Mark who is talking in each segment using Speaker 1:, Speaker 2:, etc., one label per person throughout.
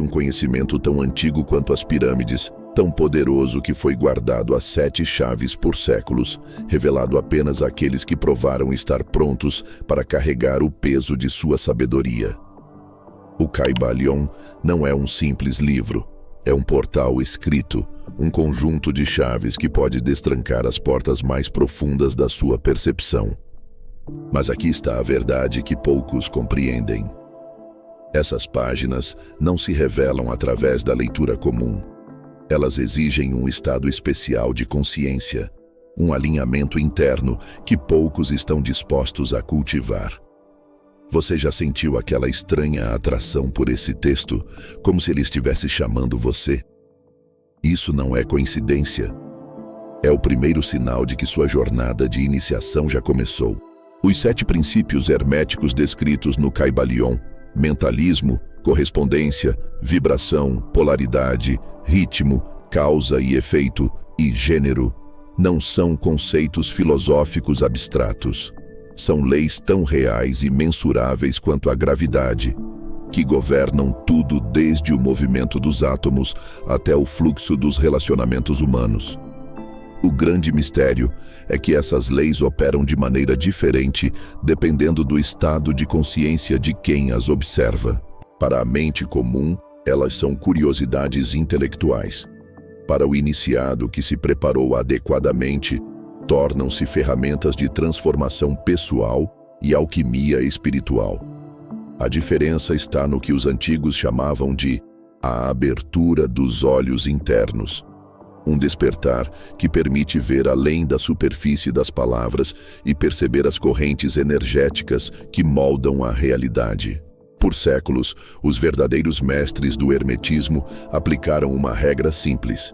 Speaker 1: Existe um conhecimento tão antigo quanto as pirâmides, tão poderoso que foi guardado a 7 chaves por séculos, revelado apenas àqueles que provaram estar prontos para carregar o peso de sua sabedoria. O Kybalion não é um simples livro, é um portal escrito, um conjunto de chaves que pode destrancar as portas mais profundas da sua percepção. Mas aqui está a verdade que poucos compreendem. Essas páginas não se revelam através da leitura comum. Elas exigem um estado especial de consciência, um alinhamento interno que poucos estão dispostos a cultivar. Você já sentiu aquela estranha atração por esse texto, como se ele estivesse chamando você? Isso não é coincidência. É o primeiro sinal de que sua jornada de iniciação já começou. Os 7 princípios herméticos descritos no Kybalion, mentalismo, correspondência, vibração, polaridade, ritmo, causa e efeito e gênero, não são conceitos filosóficos abstratos. São leis tão reais e mensuráveis quanto a gravidade, que governam tudo desde o movimento dos átomos até o fluxo dos relacionamentos humanos. O grande mistério é que essas leis operam de maneira diferente dependendo do estado de consciência de quem as observa. Para a mente comum, elas são curiosidades intelectuais. Para o iniciado que se preparou adequadamente, tornam-se ferramentas de transformação pessoal e alquimia espiritual. A diferença está no que os antigos chamavam de a abertura dos olhos internos. Um despertar que permite ver além da superfície das palavras e perceber as correntes energéticas que moldam a realidade. Por séculos, os verdadeiros mestres do hermetismo aplicaram uma regra simples.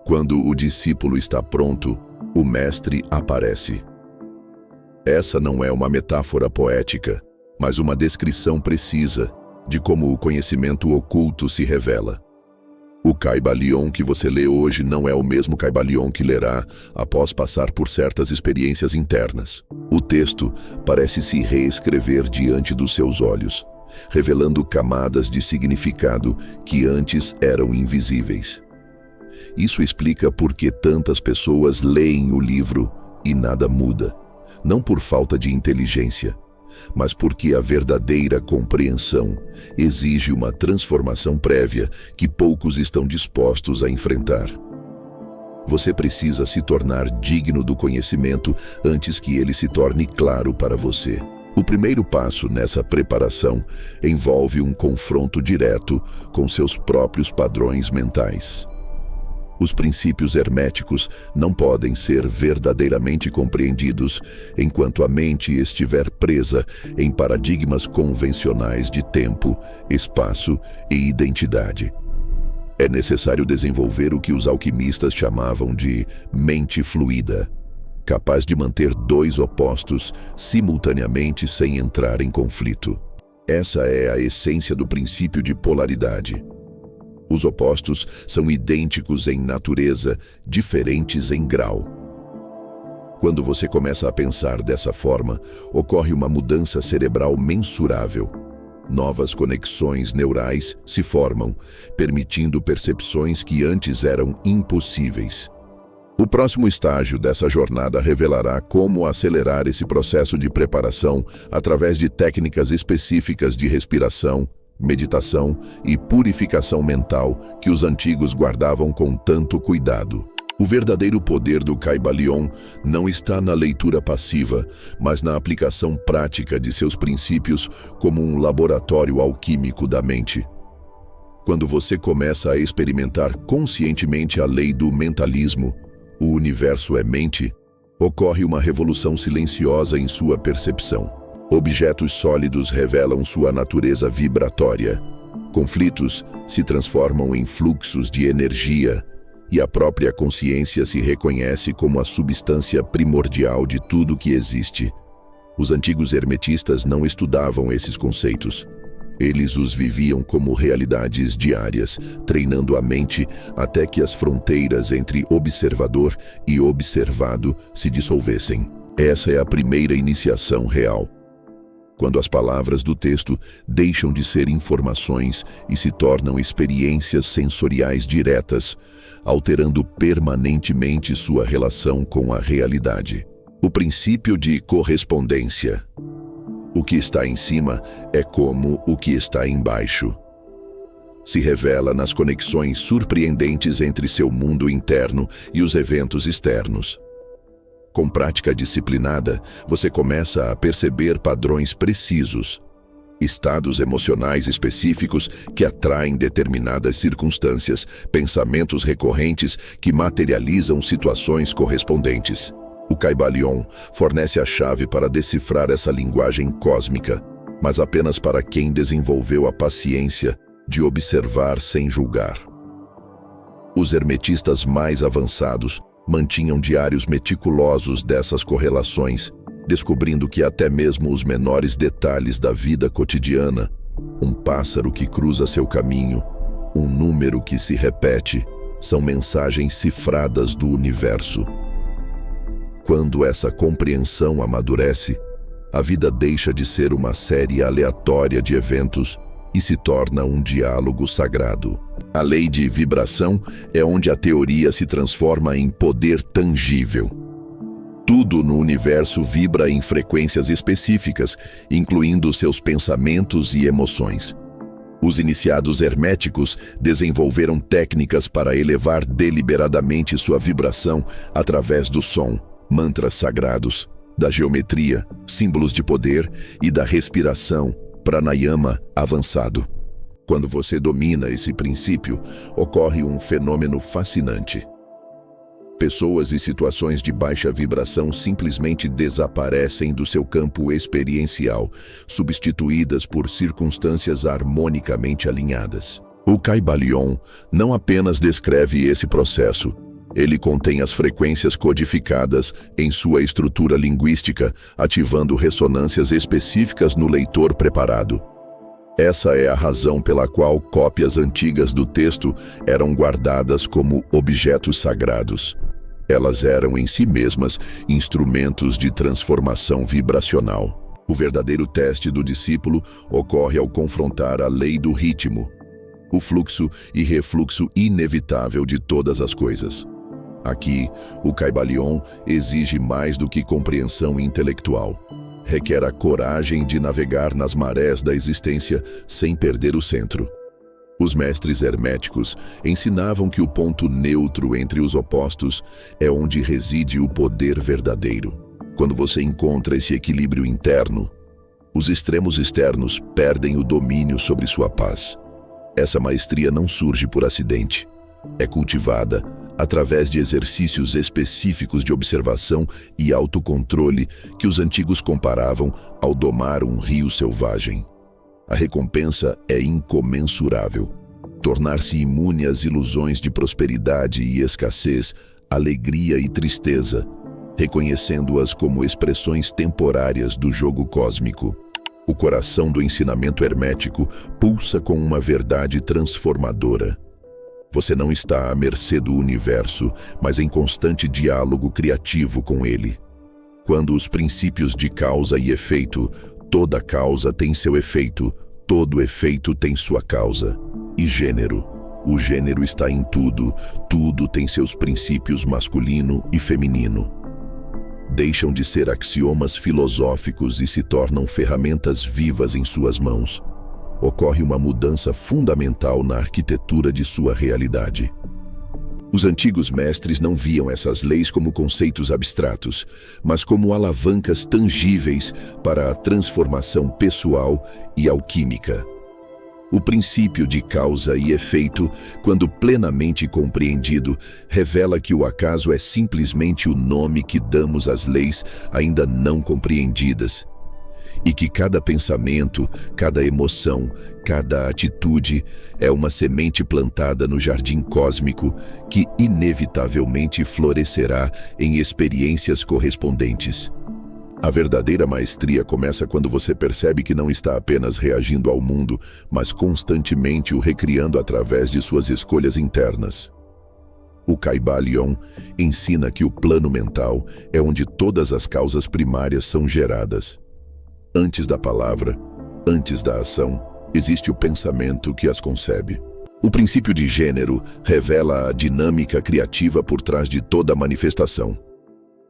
Speaker 1: Quando o discípulo está pronto, o mestre aparece. Essa não é uma metáfora poética, mas uma descrição precisa de como o conhecimento oculto se revela. O Kybalion que você lê hoje não é o mesmo Kybalion que lerá após passar por certas experiências internas. O texto parece se reescrever diante dos seus olhos, revelando camadas de significado que antes eram invisíveis. Isso explica por que tantas pessoas leem o livro e nada muda, não por falta de inteligência, mas porque a verdadeira compreensão exige uma transformação prévia que poucos estão dispostos a enfrentar. Você precisa se tornar digno do conhecimento antes que ele se torne claro para você. O primeiro passo nessa preparação envolve um confronto direto com seus próprios padrões mentais. Os princípios herméticos não podem ser verdadeiramente compreendidos enquanto a mente estiver presa em paradigmas convencionais de tempo, espaço e identidade. É necessário desenvolver o que os alquimistas chamavam de mente fluida, capaz de manter 2 opostos simultaneamente sem entrar em conflito. Essa é a essência do princípio de polaridade. Os opostos são idênticos em natureza, diferentes em grau. Quando você começa a pensar dessa forma, ocorre uma mudança cerebral mensurável. Novas conexões neurais se formam, permitindo percepções que antes eram impossíveis. O próximo estágio dessa jornada revelará como acelerar esse processo de preparação através de técnicas específicas de respiração, meditação e purificação mental que os antigos guardavam com tanto cuidado. O verdadeiro poder do Kybalion não está na leitura passiva, mas na aplicação prática de seus princípios como um laboratório alquímico da mente. Quando você começa a experimentar conscientemente a lei do mentalismo, o universo é mente, ocorre uma revolução silenciosa em sua percepção. Objetos sólidos revelam sua natureza vibratória. Conflitos se transformam em fluxos de energia e a própria consciência se reconhece como a substância primordial de tudo que existe. Os antigos hermetistas não estudavam esses conceitos. Eles os viviam como realidades diárias, treinando a mente até que as fronteiras entre observador e observado se dissolvessem. Essa é a primeira iniciação real. quando as palavras do texto deixam de ser informações e se tornam experiências sensoriais diretas, alterando permanentemente sua relação com a realidade. O princípio de correspondência. O que está em cima é como o que está embaixo. Se revela nas conexões surpreendentes entre seu mundo interno e os eventos externos. Com prática disciplinada, você começa a perceber padrões precisos, estados emocionais específicos que atraem determinadas circunstâncias, pensamentos recorrentes que materializam situações correspondentes. O Kybalion fornece a chave para decifrar essa linguagem cósmica, mas apenas para quem desenvolveu a paciência de observar sem julgar. Os hermetistas mais avançados mantinham diários meticulosos dessas correlações, descobrindo que até mesmo os menores detalhes da vida cotidiana, um pássaro que cruza seu caminho, um número que se repete, são mensagens cifradas do universo. Quando essa compreensão amadurece, a vida deixa de ser uma série aleatória de eventos e se torna um diálogo sagrado. A lei de vibração é onde a teoria se transforma em poder tangível. Tudo no universo vibra em frequências específicas, incluindo seus pensamentos e emoções. Os iniciados herméticos desenvolveram técnicas para elevar deliberadamente sua vibração através do som, mantras sagrados, da geometria, símbolos de poder e da respiração, pranayama avançado. Quando você domina esse princípio, ocorre um fenômeno fascinante. Pessoas e situações de baixa vibração simplesmente desaparecem do seu campo experiencial, substituídas por circunstâncias harmonicamente alinhadas. O Kybalion não apenas descreve esse processo, ele contém as frequências codificadas em sua estrutura linguística, ativando ressonâncias específicas no leitor preparado. Essa é a razão pela qual cópias antigas do texto eram guardadas como objetos sagrados. Elas eram em si mesmas instrumentos de transformação vibracional. O verdadeiro teste do discípulo ocorre ao confrontar a lei do ritmo, o fluxo e refluxo inevitável de todas as coisas. Aqui, o Kybalion exige mais do que compreensão intelectual. Requer a coragem de navegar nas marés da existência sem perder o centro. Os mestres herméticos ensinavam que o ponto neutro entre os opostos é onde reside o poder verdadeiro. Quando você encontra esse equilíbrio interno, os extremos externos perdem o domínio sobre sua paz. Essa maestria não surge por acidente. É cultivada através de exercícios específicos de observação e autocontrole que os antigos comparavam ao domar um rio selvagem. A recompensa é incomensurável. Tornar-se imune às ilusões de prosperidade e escassez, alegria e tristeza, reconhecendo-as como expressões temporárias do jogo cósmico. O coração do ensinamento hermético pulsa com uma verdade transformadora. Você não está à mercê do universo, mas em constante diálogo criativo com ele. Quando os princípios de causa e efeito, toda causa tem seu efeito, todo efeito tem sua causa. E gênero. O gênero está em tudo, tudo tem seus princípios masculino e feminino. Deixam de ser axiomas filosóficos e se tornam ferramentas vivas em suas mãos. Ocorre uma mudança fundamental na arquitetura de sua realidade. Os antigos mestres não viam essas leis como conceitos abstratos, mas como alavancas tangíveis para a transformação pessoal e alquímica. O princípio de causa e efeito, quando plenamente compreendido, revela que o acaso é simplesmente o nome que damos às leis ainda não compreendidas, e que cada pensamento, cada emoção, cada atitude é uma semente plantada no jardim cósmico que inevitavelmente florescerá em experiências correspondentes. A verdadeira maestria começa quando você percebe que não está apenas reagindo ao mundo, mas constantemente o recriando através de suas escolhas internas. O Kybalion ensina que o plano mental é onde todas as causas primárias são geradas. Antes da palavra, antes da ação, existe o pensamento que as concebe. O princípio de gênero revela a dinâmica criativa por trás de toda manifestação.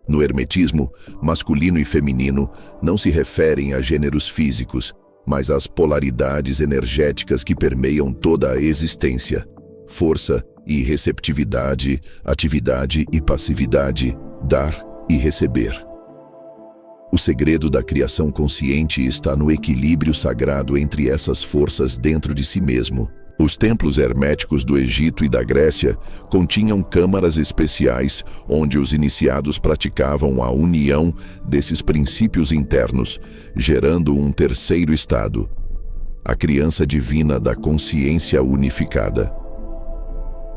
Speaker 1: No hermetismo, masculino e feminino não se referem a gêneros físicos, mas às polaridades energéticas que permeiam toda a existência. Força e receptividade, atividade e passividade, dar e receber. O segredo da criação consciente está no equilíbrio sagrado entre essas forças dentro de si mesmo. Os templos herméticos do Egito e da Grécia continham câmaras especiais onde os iniciados praticavam a união desses princípios internos, gerando um terceiro estado, a criança divina da consciência unificada.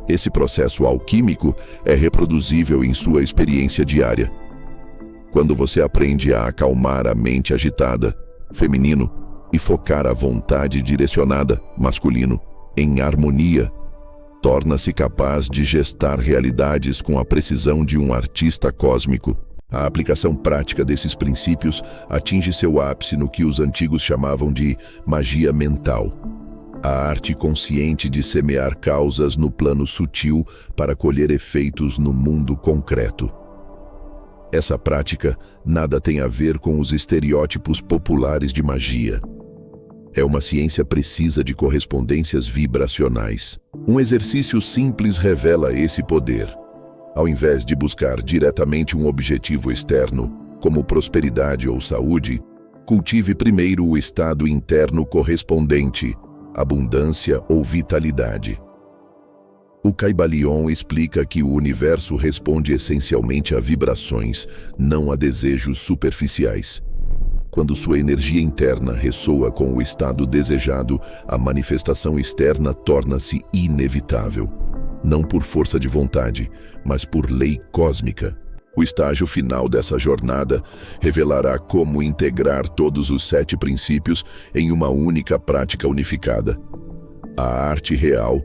Speaker 1: Esse processo alquímico é reproduzível em sua experiência diária. Quando você aprende a acalmar a mente agitada, feminino, e focar a vontade direcionada, masculino, em harmonia, torna-se capaz de gestar realidades com a precisão de um artista cósmico. A aplicação prática desses princípios atinge seu ápice no que os antigos chamavam de magia mental, a arte consciente de semear causas no plano sutil para colher efeitos no mundo concreto. Essa prática nada tem a ver com os estereótipos populares de magia. É uma ciência precisa de correspondências vibracionais. Um exercício simples revela esse poder. Ao invés de buscar diretamente um objetivo externo, como prosperidade ou saúde, cultive primeiro o estado interno correspondente, abundância ou vitalidade. O Kybalion explica que o universo responde essencialmente a vibrações, não a desejos superficiais. Quando sua energia interna ressoa com o estado desejado, a manifestação externa torna-se inevitável. Não por força de vontade, mas por lei cósmica. O estágio final dessa jornada revelará como integrar todos os 7 princípios em uma única prática unificada. A arte real,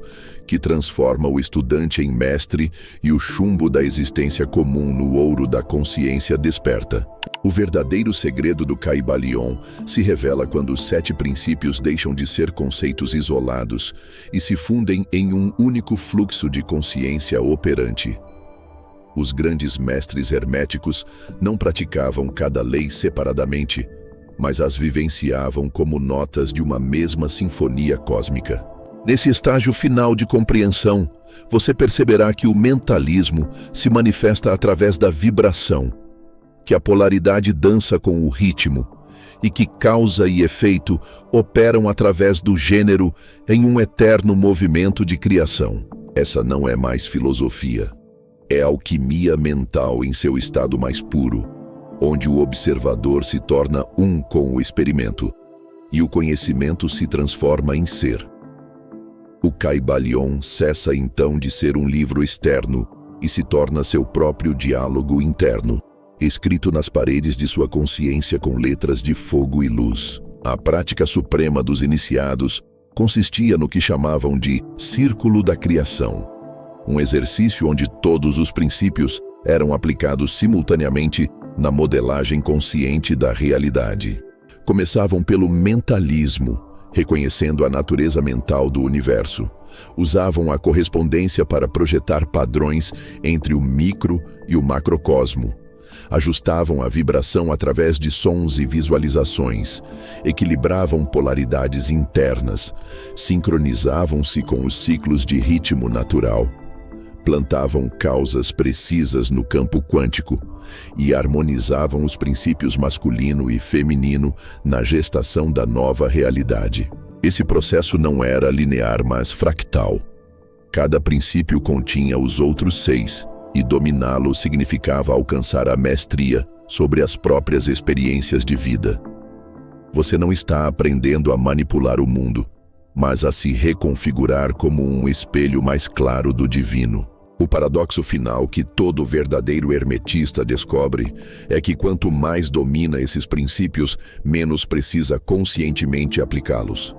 Speaker 1: que transforma o estudante em mestre e o chumbo da existência comum no ouro da consciência desperta. O verdadeiro segredo do Kybalion se revela quando os 7 princípios deixam de ser conceitos isolados e se fundem em um único fluxo de consciência operante. Os grandes mestres herméticos não praticavam cada lei separadamente, mas as vivenciavam como notas de uma mesma sinfonia cósmica. Nesse estágio final de compreensão, você perceberá que o mentalismo se manifesta através da vibração, que a polaridade dança com o ritmo e que causa e efeito operam através do gênero em um eterno movimento de criação. Essa não é mais filosofia. É alquimia mental em seu estado mais puro, onde o observador se torna um com o experimento e o conhecimento se transforma em ser. O Kybalion cessa então de ser um livro externo e se torna seu próprio diálogo interno, escrito nas paredes de sua consciência com letras de fogo e luz. A prática suprema dos iniciados consistia no que chamavam de Círculo da Criação, um exercício onde todos os princípios eram aplicados simultaneamente na modelagem consciente da realidade. Começavam pelo mentalismo, reconhecendo a natureza mental do universo. Usavam a correspondência para projetar padrões entre o micro e o macrocosmo. Ajustavam a vibração através de sons e visualizações, equilibravam polaridades internas, sincronizavam-se com os ciclos de ritmo natural, plantavam causas precisas no campo quântico e harmonizavam os princípios masculino e feminino na gestação da nova realidade. Esse processo não era linear, mas fractal. Cada princípio continha os outros 6, e dominá-lo significava alcançar a mestria sobre as próprias experiências de vida. Você não está aprendendo a manipular o mundo, mas a se reconfigurar como um espelho mais claro do divino. O paradoxo final que todo verdadeiro hermetista descobre é que quanto mais domina esses princípios, menos precisa conscientemente aplicá-los.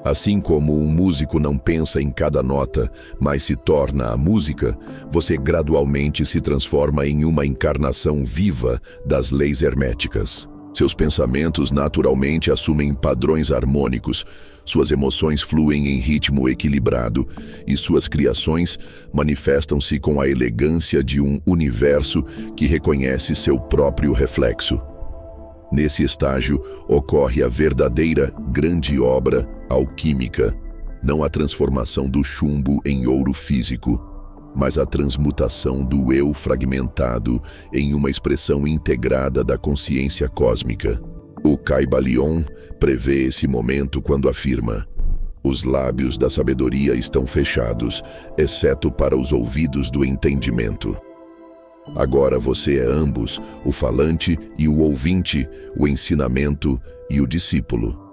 Speaker 1: Assim como um músico não pensa em cada nota, mas se torna a música, você gradualmente se transforma em uma encarnação viva das leis herméticas. Seus pensamentos naturalmente assumem padrões harmônicos, suas emoções fluem em ritmo equilibrado e suas criações manifestam-se com a elegância de um universo que reconhece seu próprio reflexo. Nesse estágio ocorre a verdadeira grande obra alquímica, não a transformação do chumbo em ouro físico, mas a transmutação do eu fragmentado em uma expressão integrada da consciência cósmica. O Kybalion prevê esse momento quando afirma: os lábios da sabedoria estão fechados, exceto para os ouvidos do entendimento. Agora você é ambos, o falante e o ouvinte, o ensinamento e o discípulo.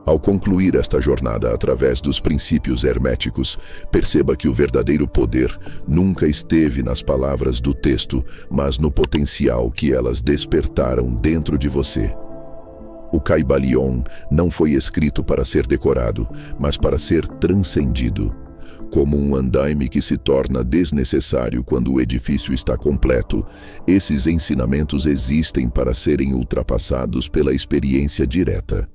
Speaker 1: Ao concluir esta jornada através dos princípios herméticos, perceba que o verdadeiro poder nunca esteve nas palavras do texto, mas no potencial que elas despertaram dentro de você. O Kybalion não foi escrito para ser decorado, mas para ser transcendido. Como um andaime que se torna desnecessário quando o edifício está completo, esses ensinamentos existem para serem ultrapassados pela experiência direta.